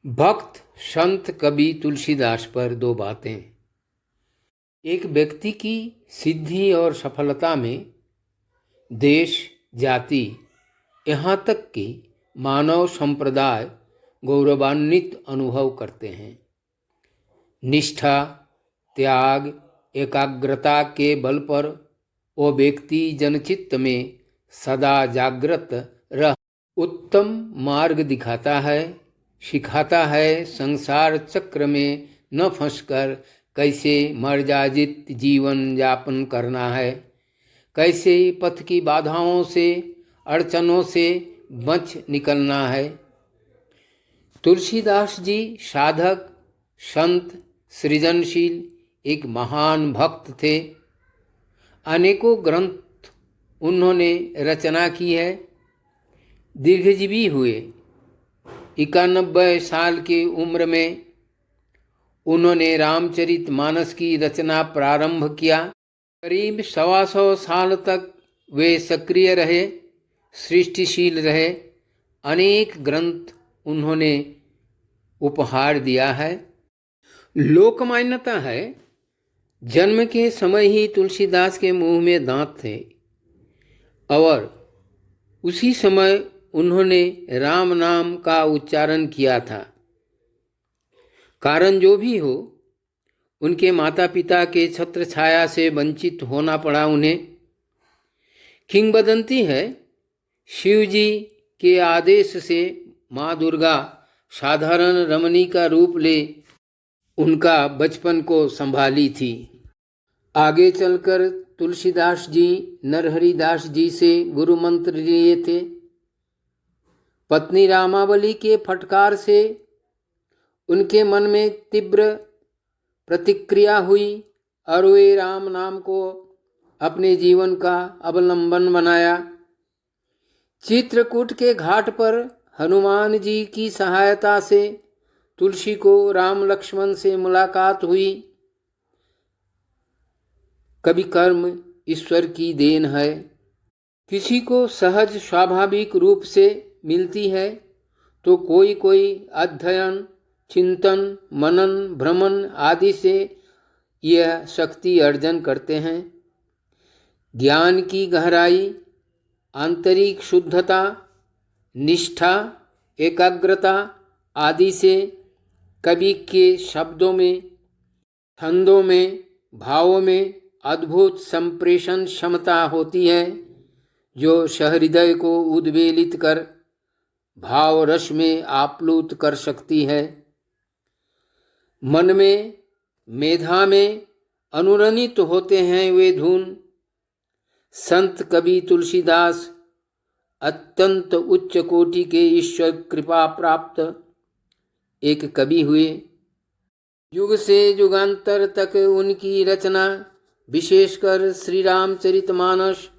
भक्त संत कवि तुलसीदास पर दो बातें। एक व्यक्ति की सिद्धि और सफलता में देश, जाति, यहाँ तक कि मानव संप्रदाय गौरवान्वित अनुभव करते हैं। निष्ठा, त्याग, एकाग्रता के बल पर वो व्यक्ति जनचित्त में सदा जागृत रह उत्तम मार्ग दिखाता है, सिखाता है संसार चक्र में न फंसकर कैसे मर्यादित जीवन यापन करना है, कैसे पथ की बाधाओं से, अड़चनों से बच निकलना है। तुलसीदास जी साधक, संत, सृजनशील एक महान भक्त थे। अनेकों ग्रंथ उन्होंने रचना की है। दीर्घजीवी हुए। 91 साल की उम्र में उन्होंने रामचरितमानस की रचना प्रारंभ किया। करीब 125 साल तक वे सक्रिय रहे, सृष्टिशील रहे। अनेक ग्रंथ उन्होंने उपहार दिया है। लोक मान्यता है, जन्म के समय ही तुलसीदास के मुंह में दांत थे और उसी समय उन्होंने राम नाम का उच्चारण किया था। कारण जो भी हो, उनके माता पिता के छत्र छाया से वंचित होना पड़ा उन्हें। किंवदंती है, शिव जी के आदेश से माँ दुर्गा साधारण रमणी का रूप ले उनका बचपन को संभाली थी। आगे चलकर तुलसीदास जी नरहरिदास जी से गुरु मंत्र लिए थे। पत्नी रामावली के फटकार से उनके मन में तीव्र प्रतिक्रिया हुई और वे राम नाम को अपने जीवन का अवलंबन बनाया। चित्रकूट के घाट पर हनुमान जी की सहायता से तुलसी को राम लक्ष्मण से मुलाकात हुई। कभी कर्म ईश्वर की देन है, किसी को सहज स्वाभाविक रूप से मिलती है तो कोई अध्ययन, चिंतन, मनन, भ्रमण आदि से यह शक्ति अर्जन करते हैं। ज्ञान की गहराई, आंतरिक शुद्धता, निष्ठा, एकाग्रता आदि से कवि के शब्दों में, छंदों में, भावों में अद्भुत संप्रेषण क्षमता होती है जो सहृदय को उद्वेलित कर भाव रस में आप्लुत कर सकती है। मन में, मेधा में अनुरणित होते हैं वे धुन। संत कवि तुलसीदास अत्यंत उच्च कोटि के ईश्वर कृपा प्राप्त एक कवि हुए। युग से युगांतर तक उनकी रचना, विशेषकर श्री रामचरितमानस,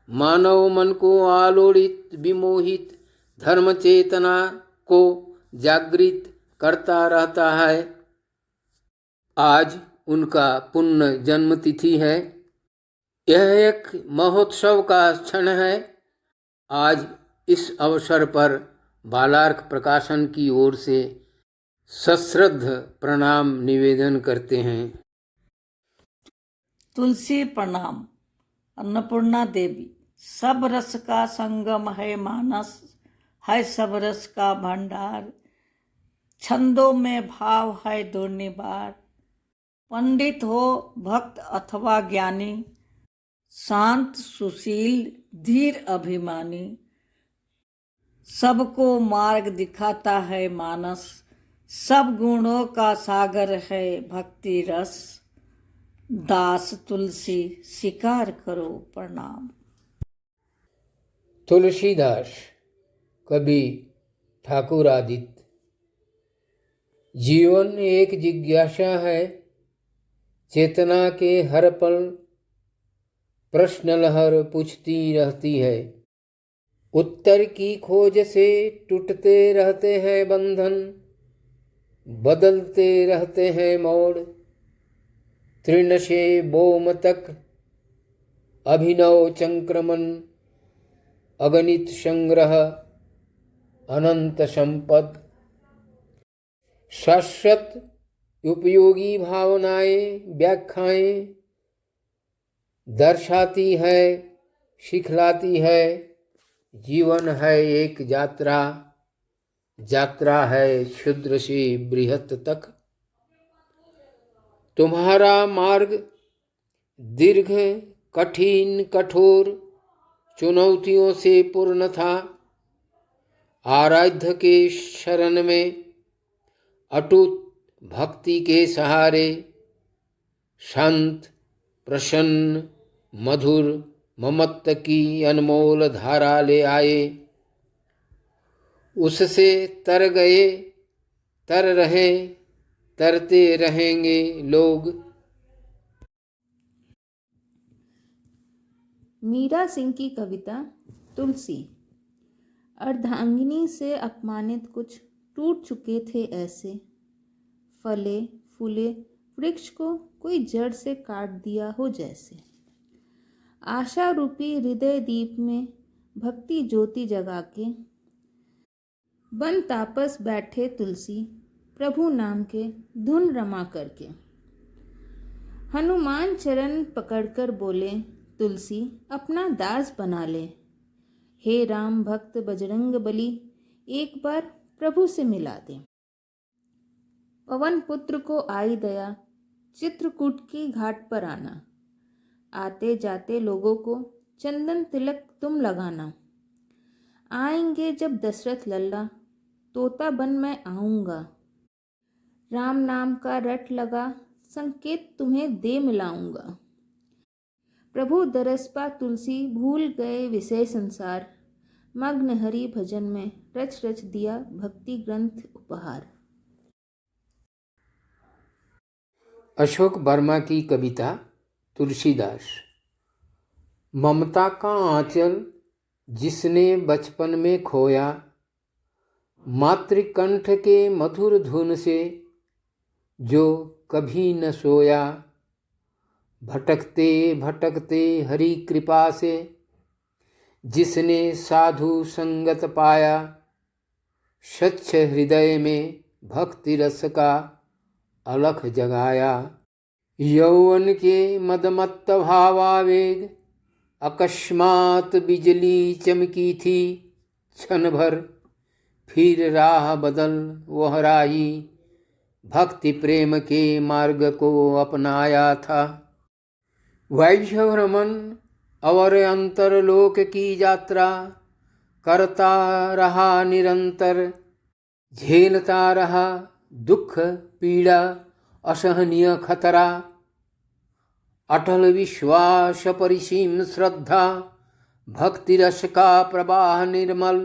मानव मन को आलोड़ित, विमोहित, धर्म चेतना को जागृत करता रहता है। आज उनका पुण्य जन्म तिथि है। यह एक महोत्सव का क्षण है। आज इस अवसर पर बालार्क प्रकाशन की ओर से सश्रद्ध प्रणाम निवेदन करते हैं। तुलसी प्रणाम। अन्नपूर्णा देवी। सब रस का संगम है मानस, है सब रस का भंडार। छंदों में भाव है दुर्निवार। पंडित हो भक्त अथवा ज्ञानी, शांत सुशील धीर अभिमानी। सबको मार्ग दिखाता है मानस, सब गुणों का सागर है भक्ति रस। दास तुलसी स्वीकार करो प्रणाम। तुलसीदास कवि ठाकुर आदित्य। जीवन एक जिज्ञासा है, चेतना के हर पल प्रश्न लहर पूछती रहती है। उत्तर की खोज से टूटते रहते हैं बंधन, बदलते रहते हैं मोड़। तृण से बोम तक अभिनव चंक्रमण, अगणित संग्रह, अनंत संपद। शाश्वत उपयोगी भावनाएं, व्याख्याएं दर्शाती है, सिखलाती है। जीवन है एक यात्रा, यात्रा है क्षुद्र से बृहत तक। तुम्हारा मार्ग दीर्घ, कठिन, कठोर, चुनौतियों से पूर्ण था। आराध्य के शरण में अटूट भक्ति के सहारे शांत, प्रसन्न, मधुर ममत्व की अनमोल धारा ले आए। उससे तर गए, तर रहे, तरते रहेंगे लोग। मीरा सिंह की कविता तुलसी। अर्धांगिनी से अपमानित कुछ टूट चुके थे ऐसे, फले फूले वृक्ष को कोई जड़ से काट दिया हो जैसे। आशा रूपी हृदय दीप में भक्ति ज्योति जगा के बन तापस बैठे तुलसी, प्रभु नाम के धुन रमा करके। हनुमान चरण पकड़कर बोले, तुलसी अपना दास बना ले। हे राम भक्त बजरंग बली, एक बार प्रभु से मिला दे। पवन पुत्र को आई दया, चित्रकूट की घाट पर आना। आते जाते लोगों को चंदन तिलक तुम लगाना। आएंगे जब दशरथ लल्ला, तोता बन मैं आऊँगा। राम नाम का रट लगा, संकेत तुम्हें दे मिलाऊंगा। प्रभु दरस पा तुलसी, भूल गए विषय संसार। मग्न हरि भजन में रच रच दिया भक्ति ग्रंथ उपहार। अशोक वर्मा की कविता तुलसीदास। ममता का आंचल जिसने बचपन में खोया, मातृकंठ के मधुर धुन से जो कभी न सोया। भटकते भटकते हरि कृपा से जिसने साधु संगत पाया, स्वच्छ हृदय में भक्ति रस का अलख जगाया। यौवन के मदमत्त भावावेग, अकस्मात बिजली चमकी थी क्षण भर। फिर राह बदल वह राही, भक्ति प्रेम के मार्ग को अपनाया था। वैश्य भ्रमण और अंतरलोक की यात्रा करता रहा निरंतर। झेलता रहा दुख पीड़ा असहनीय खतरा। अटल विश्वास परिसीम श्रद्धा, भक्ति रस का प्रवाह निर्मल।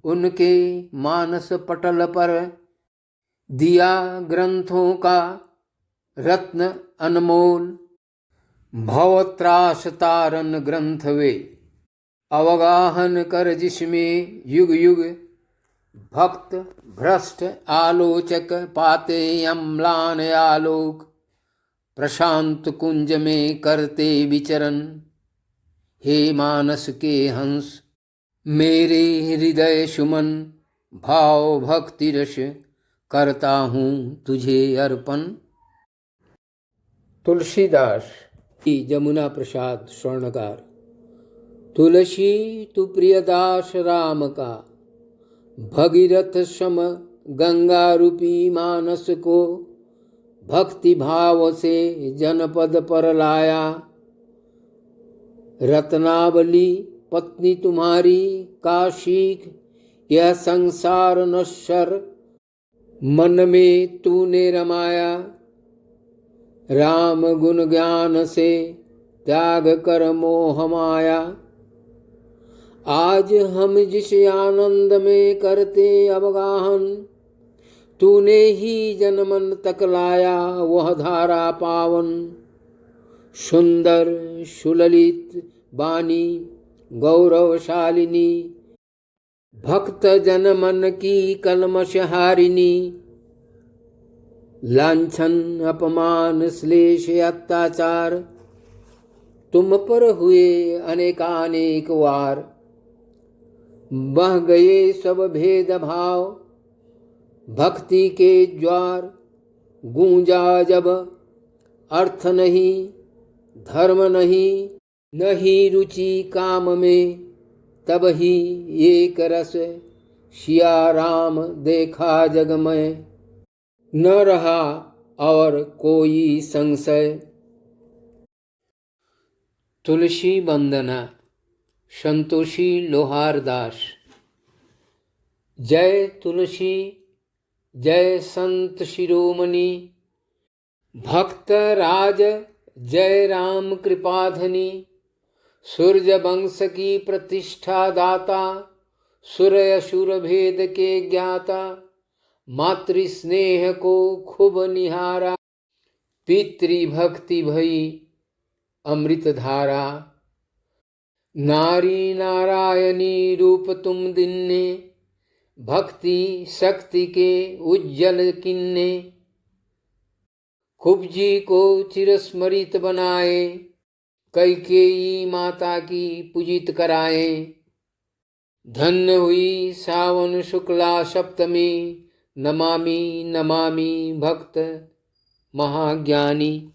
उनके मानस पटल पर दिया ग्रंथों का रत्न अनमोल। भवत्रास तारन ग्रंथ वे, अवगाहन कर जिसमें युग युग। भक्त भ्रष्ट आलोचक पाते अम्लान आलोक। प्रशांत कुंज में करते विचरण, हे मानस के हंस मेरे हृदय सुमन। भाव भक्ति रस करता हूँ तुझे अर्पण। तुलसीदास की जमुना प्रसाद स्वर्णकार। तुलसी तु प्रियदास राम का, भगीरथ सम गंगा रूपी मानस को। भक्ति भाव से जनपद पर लाया, रत्नावली पत्नी तुम्हारी का सीख। यह संसार नश्वर मन में तूने रमाया। राम गुण ज्ञान से त्याग कर मोह माया। आज हम जिस आनंद में करते अवगाहन, तूने ही जनमन तक लाया वह धारा पावन। सुंदर सुललित वाणी गौरवशालिनी, भक्त जन मन की कलमश हारिनी। लांछन अपमान श्लेष अत्याचार तुम पर हुए अनेकानेक वार। बह गए सब भेद भाव, भक्ति के ज्वार गूंजा जब, अर्थ नहीं धर्म नहीं, नहीं रुचि काम में, तब ही एक रस सिया राम देखा जग में, न रहा और कोई संशय। तुलसी वंदना संतोषी लोहारदास। जय तुलसी जय संत शिरोमणि, भक्त राज जय राम कृपाधनी, सूर्य वंश की प्रतिष्ठा दाता, सुर असुर भेद के ज्ञाता, मातृ स्नेह को खूब निहारा, पितृभक्ति भई अमृत धारा, नारी नारायणी रूप तुम दिन्ने, भक्ति शक्ति के उज्जवल किन्ने, कुब्जी को चिरस्मरित बनाए, कैकेयी माता की पूजित कराए। धन्य हुई सावन शुक्ला सप्तमी, नमामि नमामि भक्त महाज्ञानी।